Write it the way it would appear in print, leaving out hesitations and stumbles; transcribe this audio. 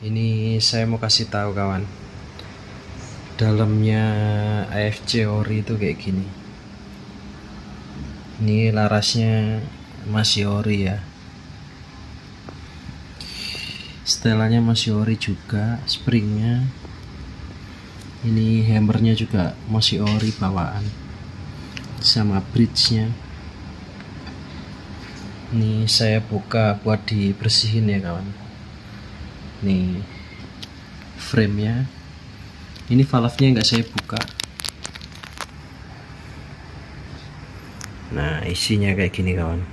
Ini saya mau kasih tahu kawan, dalamnya AFC ori itu kayak gini. Ini larasnya masih ori ya, setelannya masih ori juga, springnya ini, hammernya juga masih ori bawaan, sama bridge-nya. Ini saya buka buat dibersihin ya kawan. Nih frame-nya, ini valve-nya nggak saya buka. Nah isinya kayak gini kawan.